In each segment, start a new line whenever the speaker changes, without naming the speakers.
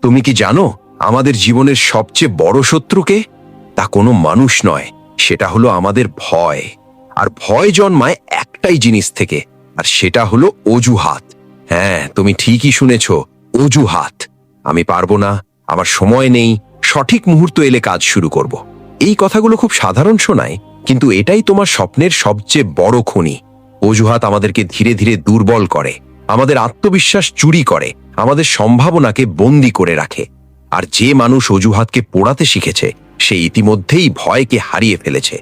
তুমি কি জানো আমাদের জীবনের সবচেয়ে বড় শত্রুকে? তা কোনো মানুষ নয়, সেটা হলো আমাদের ভয়। আর ভয় জন্মায় একটাই জিনিস থেকে, আর সেটা হলো অজুহাত। হ্যাঁ, তুমি ঠিকই শুনেছ, অজুহাত। আমি পারবো না, আমার সময় নেই, সঠিক মুহূর্ত এলে কাজ শুরু করব। এই কথাগুলো খুব সাধারণ শোনায়, কিন্তু এটাই তোমার স্বপ্নের সবচেয়ে বড় খনি। অজুহাত আমাদেরকে ধীরে ধীরে দুর্বল করে, আমাদের আত্মবিশ্বাস চুরি করে, আমাদের সম্ভাবনাকে বন্দী করে রাখে। আর যে মানুষ অজুহাতকে পোড়াতে শিখেছে, সে ইতিমধ্যেই ভয়কে হারিয়ে ফেলেছে।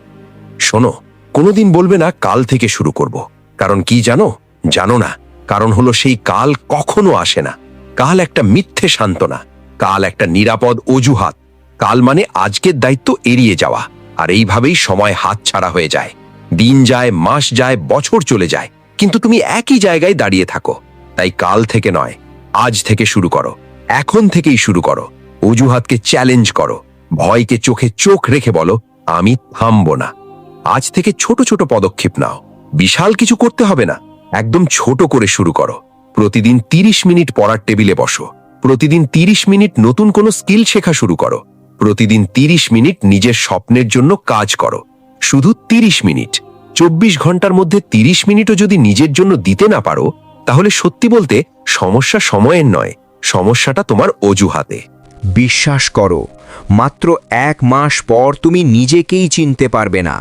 শোনো, কোনোদিন বলবে না কাল থেকে শুরু করব। কারণ কি জানো? জানো না। কারণ হলো সেই কাল কখনো আসে না। কাল একটা মিথ্যে সান্ত্বনা, কাল একটা নিরাপদ অজুহাত। কাল মানে আজকের দায়িত্ব এড়িয়ে যাওয়া। আর এইভাবেই সময় হাতছাড়া হয়ে যায়। দিন যায়, মাস যায়, বছর চলে যায়, কিন্তু তুমি একই জায়গায় দাঁড়িয়ে থাকো। তাই কাল থেকে নয়, আজ থেকে শুরু করো। এখন থেকেই শুরু করো। অজুহাতকে চ্যালেঞ্জ করো। ভয়কে চোখে চোখ রেখে বলো, আমি থামবো না। আজ থেকে ছোট ছোট পদক্ষেপ নাও। বিশাল কিছু করতে হবে না, একদম ছোট করে শুরু করো। প্রতিদিন 30 মিনিট পড়ার টেবিলে বসো। প্রতিদিন 30 মিনিট নতুন কোনো স্কিল শেখা শুরু করো। প্রতিদিন 30 মিনিট নিজের স্বপ্নের জন্য কাজ করো। শুধু 30 মিনিট। 24 ঘন্টার মধ্যে 30 মিনিটও যদি নিজের জন্য দিতে না পারো, তাহলে সত্যি বলতে সমস্যা সময়ের নয়, সমস্যাটা তোমার অজুহাতে।
বিশ্বাস করো, মাত্র 1 মাস পর তুমি নিজেকেই চিনতে পারবে না।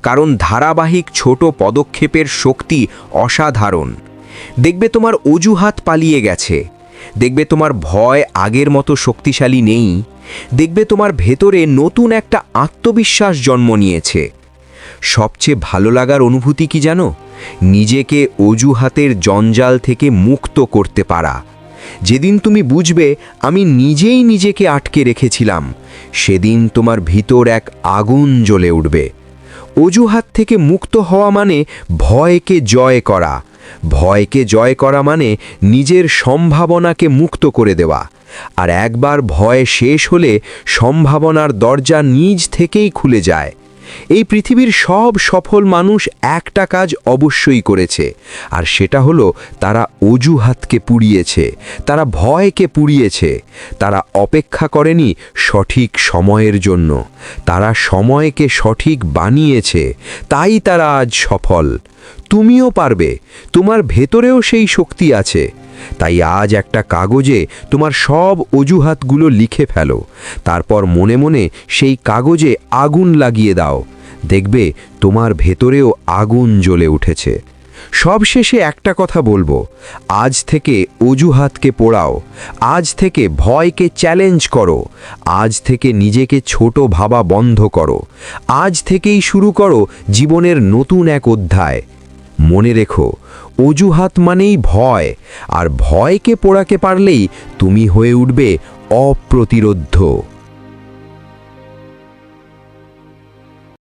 কারণ ধারাবাহিক ছোট পদক্ষেপের শক্তি অসাধারণ। দেখবে তোমার অজুহাত পালিয়ে গেছে। দেখবে তোমার ভয় আগের মতো শক্তিশালী নেই। দেখবে তোমার ভেতরে নতুন একটা আত্মবিশ্বাস জন্ম নিয়েছে। সবচেয়ে ভালো লাগার অনুভূতি কি জানো? নিজেকে অজুহাতের জঞ্জাল থেকে মুক্ত করতে পারা। যেদিন তুমি বুঝবে আমি নিজেই নিজেকে আটকে রেখেছিলাম, সেদিন তোমার ভিতর এক আগুন জ্বলে উঠবে। অজুহাত থেকে মুক্ত হওয়া মানে ভয়কে জয় করা। ভয়কে জয় করা মানে নিজের সম্ভাবনাকে মুক্ত করে দেওয়া। আর একবার ভয় শেষ হলে সম্ভাবনার দরজা নিজ থেকেই খুলে যায়। এই পৃথিবীর সব সফল মানুষ একটা কাজ অবশ্যই করেছে, আর সেটা হলো তারা অজুহাতকে পুড়িয়েছে, তারা ভয়কে পুড়িয়েছে। তারা অপেক্ষা করেনি সঠিক সময়ের জন্য, তারা সময়কে সঠিক বানিয়েছে। তাই তারা আজ সফল। তুমিও পারবে, তোমার ভেতরেও সেই শক্তি আছে। তাই আজ একটা কাগজে তোমার সব অজুহাতগুলো লিখে ফেলো। তারপর মনে মনে সেই কাগজে আগুন লাগিয়ে দাও। দেখবে তোমার ভেতরেও আগুন জ্বলে উঠেছে। সবশেষে একটা কথা বলবো, আজ থেকে অজুহাতকে পোড়াও। আজ থেকে ভয়কে চ্যালেঞ্জ করো। আজ থেকে নিজেকে ছোট ভাবা বন্ধ করো। আজ থেকেই শুরু করো জীবনের নতুন এক অধ্যায়। মনে রেখো, অজুহাত মানেই ভয়, আর ভয়কে পোড়াতে পারলেই তুমি হয়ে উঠবে অপ্রতিরোধ্য।